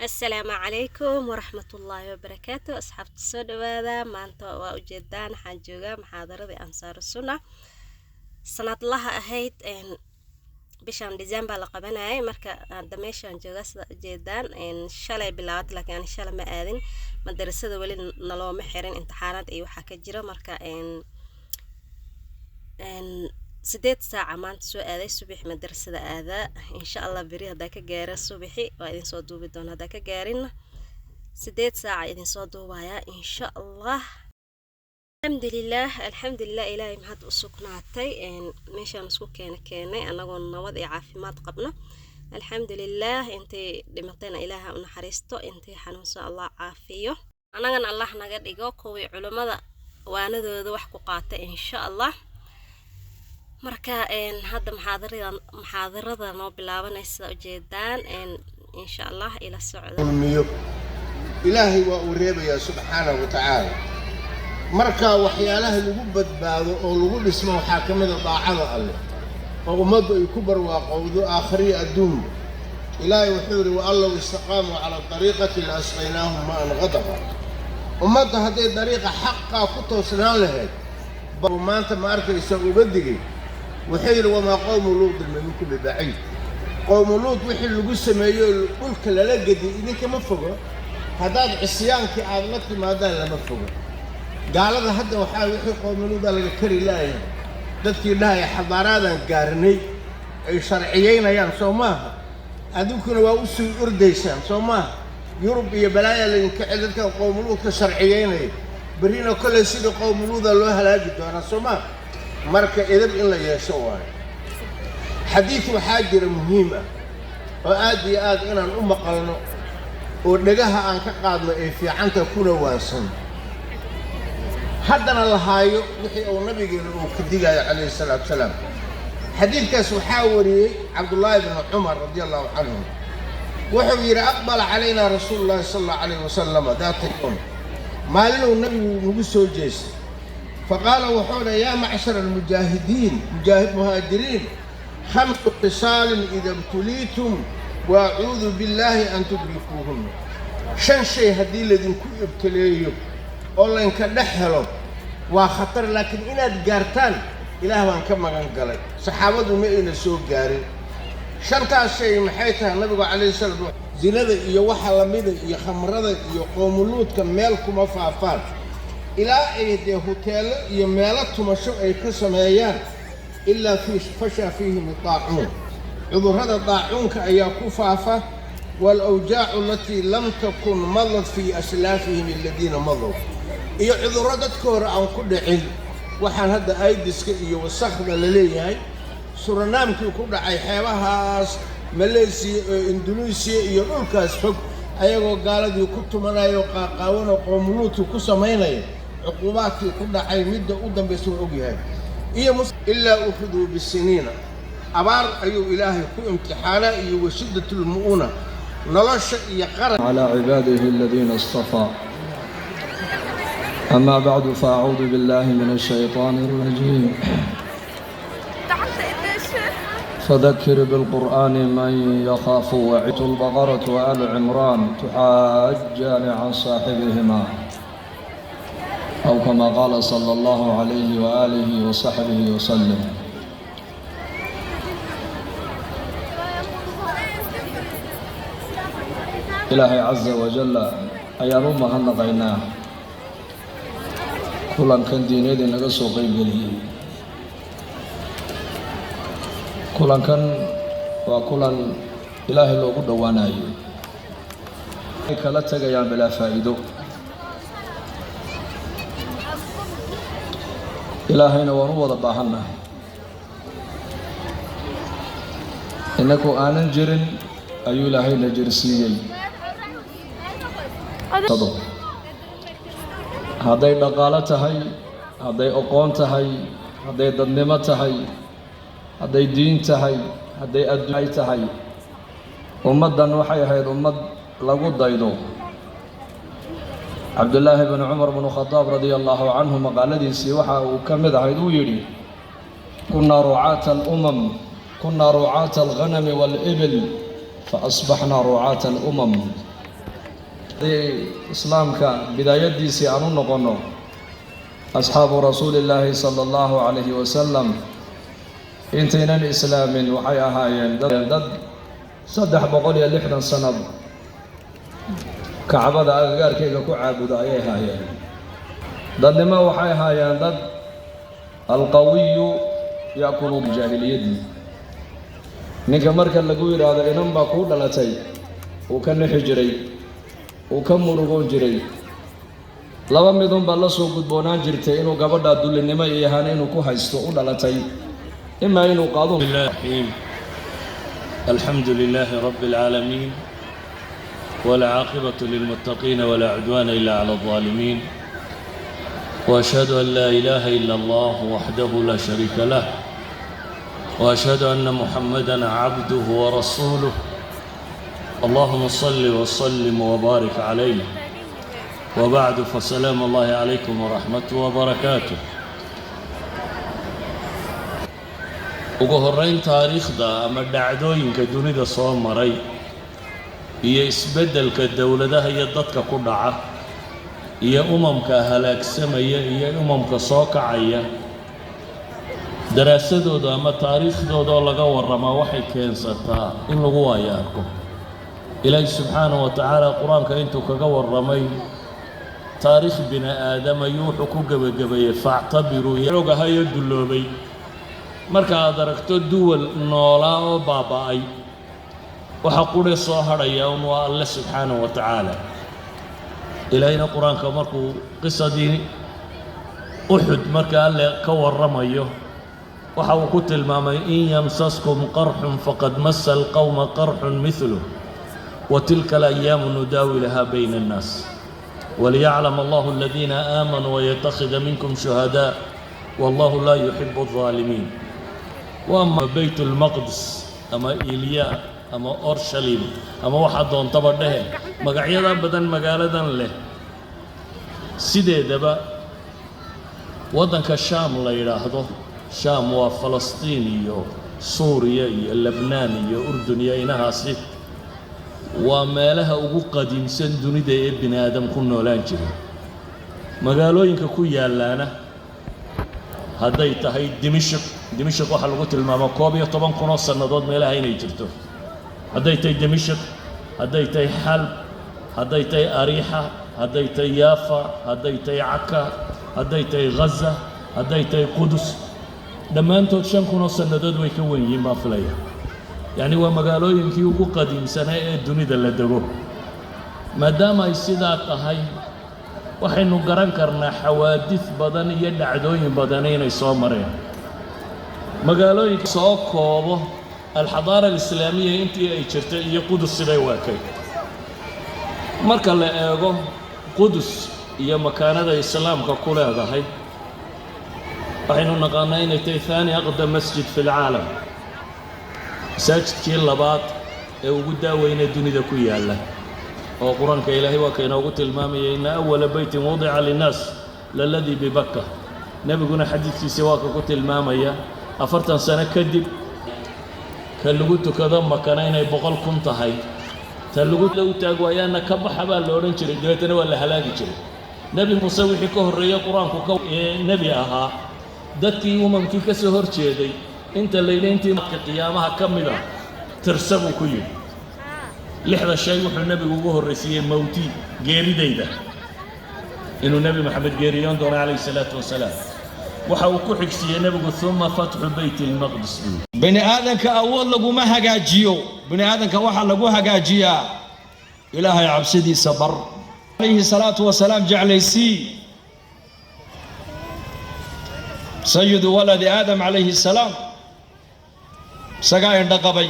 السلام عليكم ورحمة الله وبركاته. أصحاب الصدى هذا ما أنت وأجدان حنجوجا محاضرة أنصار السنة سنة الله أهيت إن بشان ديزمبر لقبنا مركا دمشق جوجا جدان إن شلي بلاد لكن إن شاء الله ما آذن مدرسة ولي نلو محيرين امتحانات أيوة حكجرة مركا إن 8 ساعة maanta soo aaday subax madrasada aada insha Allah bari hada ka gaaro subaxi waa idin soo duubi doona hada ka gaarin 8 saaca idin soo duubaya insha Allah. alxamdulillah ilaahay mahad u sugnaatay meeshaan isku keenay anagoo nabad iyo caafimaad qabna alxamdulillah intay dhimatayna ilaaha u naxariisto intay xanuunsan Allah caafiyo anagana Allah naga dhigo kuwii culimada waanadooda wax ku qaata insha Allah. marka hadda محاضرة noo bilaabanaysa ujeedaan insha Allah ila socdo ilaahay waa uu reebaya subhanahu wa ta'ala marka waxyaalaha lagu badbaado oo lagu dhismo waxa kamid ah daacada Allah oo ummadu ay ku barwaaqowdo aakhiriya adduun ilaahay wuxuu yiri wa Allah istaqaamu ala tariiqati asqaynahum ma'an ghadaba ummadu haday dariiqa xaqqa ku toosnaan lahayd maanta ma arkaysa uga digay وحيل وما قوم لوط منكم ببعيد قوم لوط وحي لو سميو دولك لا لقدي idinka ma fogo hadaad cisyaankii aad la timaadaan lama fogo gaalada hadda waxa wixii qowm looda laga kari laayay dadkii dhahay xadaaradan gaarnay ay sharciyeynayaan Soomaha adunkuna waa u soo ordaysaan Soomaha Yurub iyo balaaya idinka cidadka qowm looda sharciyeynay barina kale sida qowm looda loo halaagi doona Soomaha marka idab in la yeesho waay xadiis waxa jira muhiim ah oo aad iyo aad inaan u maqalno oo dhagaha aan ka qaadno ee fiicanta kuna waasan haddana la haayo wixii uu nabigeena uu ka digayo calayhi salaatu salaam xadiiskaas waxa wariyay Abdullah ibn Umar radiyallahu anhu wuxuu yiri aqbala calayna rasuulullah sallallahu alayhi wasallam daata yawm maalin uu nabigu nagu soo jeestay فقال وحونا يا معشر المجاهدين مهاجرين 5 خصال إذا ابتليتم وأعوذ بالله أن تدركوهم شن شيء هدي الذين كو ابتليوا والله إنك دحلوا وخطر لكن إن أدقارتان إله وان كما قال صحابة ما إن سوق قارين شنتا شيء محيطها النبي عليه الصلاة والسلام زينة إيا وحا لميدة إيا خمرة إيا قوم لوط كمالكم وفافان إلى أي هوتيل يمالت مشروع أي قسم أيام إلا في فشى فيهم الطاعون عذر هذا الطاعون كأي كفافة والأوجاع التي لم تكن مضت في أسلافهم الذين مضوا إيه عذر هذا تكور عن كل علم وحن هذا أيدس كي والصخر اللي هاي سورنام كي كل أي حيوانات ماليزيا إندونيسيا يقول كاس فوق أيوة قالوا يكتوا منا يقا قاونا قوملوت وكسميناي عقوبات كل حي مدة قدام بيسوي أوجيه هي إلا أخذوا بالسنين أبار أيو إلهي كل امتحانا أيو شدة المؤونة نلاش يقرن على عباده الذين اصطفى أما بعد فأعوذ بالله من الشيطان الرجيم فذكر بالقرآن من يخاف وعيد البقرة وآل عمران تحاجان عن صاحبهما أو كما قال صلى الله عليه وآله وصحبه وسلم إلهي عز وجل أيام هنقيناه كلن كان دينيدي نقصو قيب لي كلن كان وكلن إلهي لو قد واناي كلا تغيان بلا فائدو إلهينا ونوض باهنا إنكو آنن جرن أيو إلهينا جرسيي صدق هذي نقالة هاي هذي أقوان هاي هذي ضنمة هاي هذي دين هاي هذي أدعي هاي أمدا وحي هاي أمد لغو دايدو عبد الله بن عمر بن الخطاب رضي الله عنه مقالدي سيوحا وكمد عيدو يري كنا رعاة الأمم كنا رعاة الغنم والإبل فأصبحنا رعاة الأمم إسلامك بداية ديسي أنو نقنو أصحاب رسول الله صلى الله عليه وسلم إنتنا الإسلام وحيا هايين دد صدح بقول يا لحنا سنة كعبة أغار كيكا كعابد أيه هايين دد ما وحيا هايين دد القوي يأكل الجاهلية ninka marka lagu yiraahdo inan baa ku dhalatay oo ka nixjiray oo ka murugoon jiray laba midun baa la soo gudboonaan jirtay inuu gabadha dulinimo iyo yahan inuu ku haysto u dhalatay ima inuu qaado alhamdulillahi rabbil alamin wal aaqibatu lil muttaqin wala udwana illa ala adh-dhalimin wa ashhadu an la ilaha illa Allah wahdahu la sharika lahu وأشهد أن محمدًا عبده ورسوله اللهم صل وسلم وبارك عليه وبعد فسلام الله عليكم ورحمته وبركاته ugu horeyn taariikhda ama dhacdooyinka dunida soo maray iyo isbeddelka dawladaha iyo dadka ku dhaca iyo umamka halaagsamaya iyo umamka soo kacaya daraasadooda ama taariikhdooda oo laga warramaa waxay keensataa in lagu waayaarko ilaahay subxaanahu wa tacaala qur-aanka intuu kaga warramay taariikh bini aadam ayuu wuxuu ku gebagabeeyey factabiruu ogahayo dulloobay marka aad aragto duwal noolaa oo baaba'ay waxa qudhe soo hadhaya un waa alle subxaanahu wa tacaala ilaahayna qur-aanka markuu qisadii uxud marka alle ka warramayo waxa uu ku tilmaamay in yamsaskum qarxun faqad massa alqawma qarxun mithluh wa tilka alayaamu nudaawiluhaa bayna annaas waliyaclam allahu aladiina aamanuu wayattakhida minkum shuhadaa wallahu laa yuxibu aldaalimiin waama bayt lmaqdis ama ilyaa ama orshalim ama waxaa doontaba dhehe magacyada badan magaaladan leh sideedaba waddanka shaam la yidhaahdo shaam waa falastiin iyo suuriya iyo lebnaan iyo urdun iyo inahaasi waa meelaha ugu qadiimsan dunida ee bini aadam ku noolaan jiray magaalooyinka ku yaalaana hadday tahay dimashq waxaa lagu tilmaamaa 11 kun oo sannadood meelaha inay jirto hadday tahay dimashq hadday tahay xalb hadday tahay ariixa hadday tahay yaafa hadday tahay caka hadday tahay ghaza hadday tahay qudus dhammaantood 5 kun oo sannadood way ka weyn yihiin baa filaya yacni waa magaalooyinkii ugu qadiimsanaa ee dunida la dego maadaama ay sidaa tahay waxaynu garan karnaa xawaadis badan iyo dhacdooyin badan inay soo mareen magaalooyinka soo koobo alxadaara alislaamiya intii ay jirtay iyo qudus siday waakay marka la eego qudus iyo makaanada islaamka ku leedahay waxaynu naqaanaa inay tahay ثاني أقدم مسجد في العالم masaajidkii labaad ee ugu daaweyna dunida ku yaala oo quraanka ilaahay waa ka inoogu tilmaamayay in awwala baytin wudica linnaas lalladii bibakka nabiguna xadiidkiisa waa ka ku tilmaamaya 40 sano kadib ka lagu tukado makana inay 100 kun tahay ta lagu taago ayaana ka baxa baa la odhan jiray dabeetana waa la halaagi jiray nabi muuse wixii ka horreeyay quraanku ka nabi ahaa dadkii umamkii ka soo horjeeday inta leeyayntii qiyaamaha kamida tirsabu ku yiri lixda shay wuxuu nabigu ugu horreysiyay mawti geeridayda inuu nabi maxamed geeriyoon doono calayhi salaatu wasalaam waxa uu ku xigsiiyay nabigu thumma fathu bayt al-maqdis bani aadanka awood laguma hagaajiyo bani aadanka waxa lagu hagaajiyaa ilaahay cabsidiisa bar calayhi salaatu wasalaam jaclaysi سيد ولد آدم عليه السلام سقا اندقبي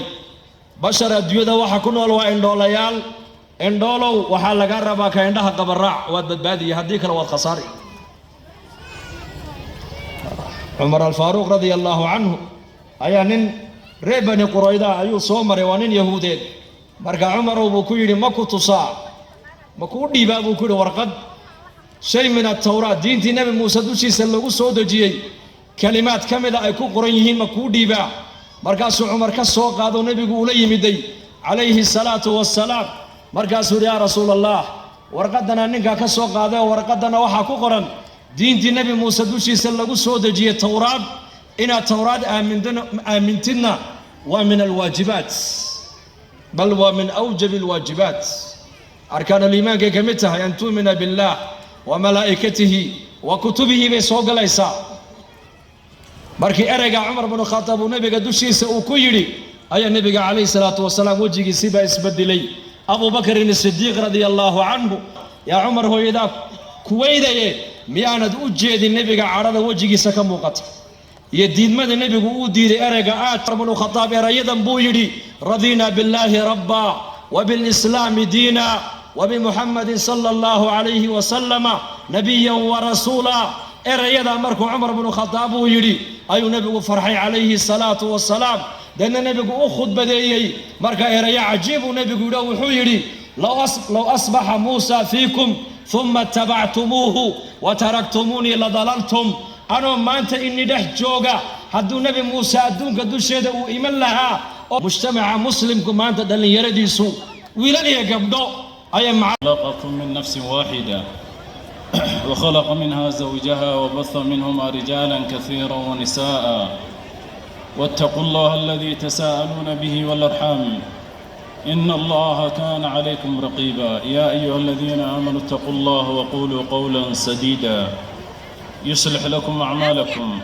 بشر الديودة وحا كنول واندوليال اندولو وحا لغا ربا كاندها قبراع وادبادي يهديك لو الخساري عمر الفاروق رضي الله عنه ايا نين ريبني قريدا ايو صومر ونين يهودين مرقا عمر وبكويري مكو تصاع مكو ديبا بكويري ورقد شيء من التوراة دينتي نبي موسى دوشي سلقو سودجيي كلمات كاملة أي كو قرينيهين مكو ديبا مركاسو عمر كسو قادو نبي قولي مدي عليه الصلاة والسلام مركاسو يا رسول الله warqadana ninka ka soo qaaday warqadana waxa ku qoran diintii nabi muuse dushiisa lagu soo dejiyay tawraad ina tawraad aamintidna wa min alwaajibaat bal wa min awjab alwaajibaat arkaan aliimaan ka kamid tahay an tu'mina billah wa malaa'ikatihi wa kutubihi bay soo galaysaa markii erayga Umar ibn Khattab nabiga dushiisa uu ku yiri ayaa nabiga kaleey salaatu wasalaam wajigiisa ba isbeddelay Abu Bakr as-Siddiq radiyallahu anhu ya Umar hooyada kuweydaye miyaanad u jeedin nabiga carada wajigiisa ka muuqata iyo diidmada nabigu uu diiday erayga Umar ibn Khattab erayadan buu yiri radina billahi rabba wa bil islam diina wa bi Muhammadin sallallahu alayhi wa sallama nabiyyan wa rasula erayada markuu Umar ibn Khattab uu yiri ayuu nabigu farxay alayhi salatu wassalam dana nabigu u khudbadeeyay marka eraya ajiib uu nabigu wuxuu yiri law asbaha Musa fiikum thumma tabactumuhu wa taraktumuni la dalaltum ano maanta inni dhex jooga hadduu nabi Musa adduunka dusheeda uu iman lahaa mujtamaca muslimku maanta dhalinyaradiisu wiilal iyo gabdho ay خلقكم من نفس واحدة وخلق منها زوجها وبث منهما رجالا كثيرا ونساء واتقوا الله الذي تساءلون به والأرحام إن الله كان عليكم رقيبا يا أيها الذين آمنوا اتقوا الله وقولوا قولا سديدا يصلح لكم أعمالكم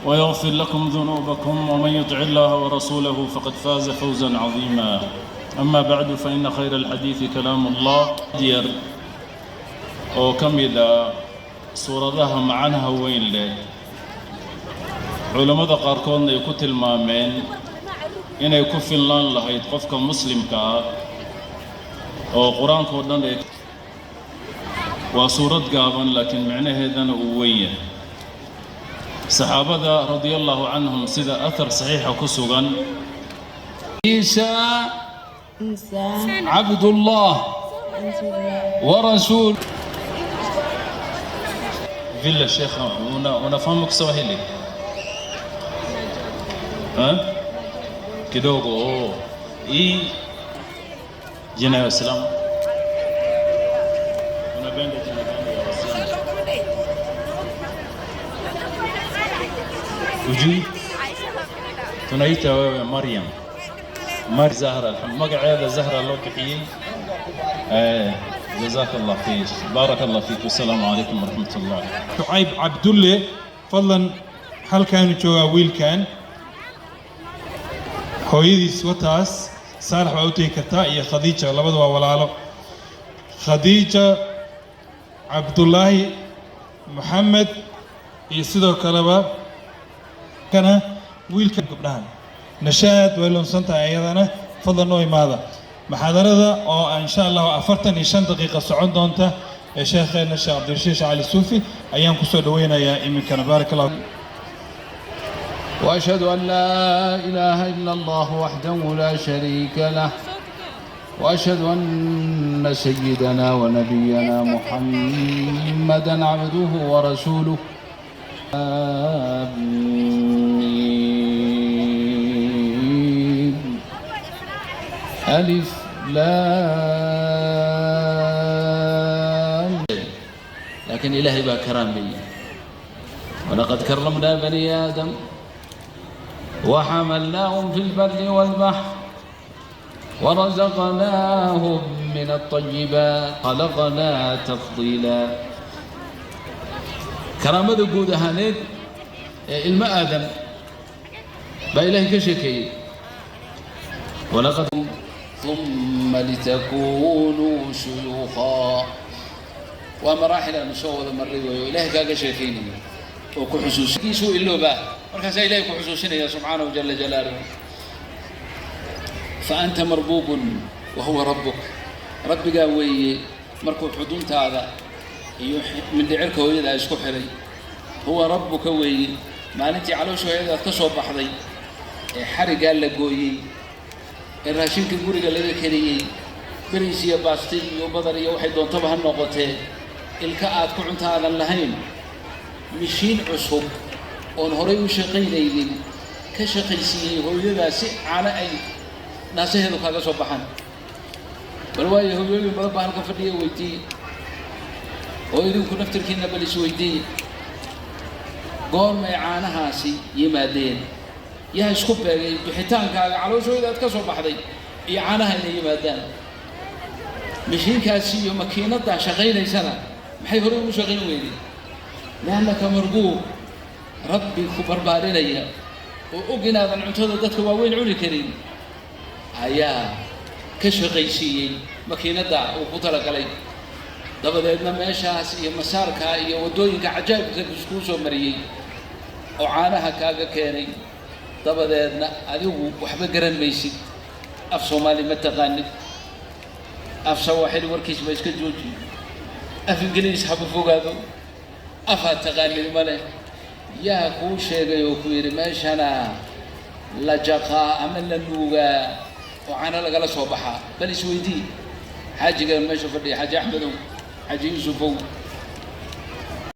ويغفر لكم ذنوبكم ومن يطع الله ورسوله فقد فاز فوزا عظيما أما بعد فإن خير الحديث كلام الله دير أو كم إذا سورة معناها وين له علماء قاركون يكتل مامين إن يكفي الله الله يتقفك مسلم كا أو قرآن كودن وسورة قابن لكن معناه هذا نووية صحابة رضي الله عنهم سيدا أثر صحيح كسوغان عيسى عبد الله ورسول فيلا الشيخ ونفهمك سواهيلي ها كدوغو إيه جناح السلام وجي تنايتا مريم مار زهرة الحمد مقعدة زهرة لو بحيين جزاك الله خير بارك الله فيك والسلام عليكم ورحمة الله. شعيب عبد الله فضلا هل كان جوا ويل كان هويدي سوتاس صالح وأوتي كتا يا خديجة لبضوا ولا له خديجة عبد الله محمد يسدو كلبا كان ويل كان قبلها نشاهد ولون سنتا أيضا فضلا نوي ماذا محاضرة أو إن شاء الله 45 دقيقة سعود دونتا شيخنا الشيخ عبد الرشيد علي السوفي أيام كسودوينا يا إمي كان بارك الله. وأشهد أن لا إله إلا الله وحده لا شريك له وأشهد أن سيدنا ونبينا محمدا عبده ورسوله. ألف لام لكن إلهي بقى كرام بي ولقد كرمنا بني آدم وحملناهم في البر والبحر ورزقناهم من الطيبات خلقنا تفضيلا. كرامة قود هانيد الماء آدم بإلهي كشكي ولقد ثم لتكونوا شيوخا ومراحل نشوذ مري وإلهي كاكا شيخيني وكحسوسي سوء اللوبة مركز إلهي كحسوسيني يا سبحانه جل جلاله. فأنت مربوب وهو ربك ربي قاوي مركو حدون هذا من دعرك وإذا أشكو حري هو ربك وي ما نتي على شو إذا تصوب بحضي حرق قال لك قوي الراشين كبوري قال لك كريي بريسيا باستي وبدري وحيد دون طبها النقطة الكاءات كعنت هذا اللهين مشين عصب ونهري وشقي ليلين كشقي سي هو يباسي على أي ناس هذو كذا صباحا bal waayo hooyooyin badan baa halka fadhiya weydiiyey oo idinku naftirkiina bal is weydiiyey goormay caanahaasi yimaadeen yaa isku beegay bixitaankaaga calooshooda aad ka soo baxday iyo caanaha inay yimaadaan mishiinkaasi iyo makiinadda shaqaynaysana maxay hore ugu shaqayn weydeen laannaka marguu rabbi ku barbaarinaya oo og inaadan cuntada dadka waaweyn cuni karin ayaa ka shaqaysiiyey makiinadda uu ku talagalay dabadeedna meeshaas iyo masaarka iyo waddooyinka cajaa'ibka iskuu soo mariyey oo caanaha kaaga keenay dabadeedna adigu waxba garan maysid af soomaali ma taqaanid af sawaaxili warkiis ba iska jooji af ingiliis haba fogaado afaad taqaanid ma leh yaa kuu sheegay oo ku yidhi meeshana la jaqaa ama la nuugaa oo caana lagala soo baxaa bal isweydii xaajigan meesha fadhiya xaaji axmedow xaaji yuusufow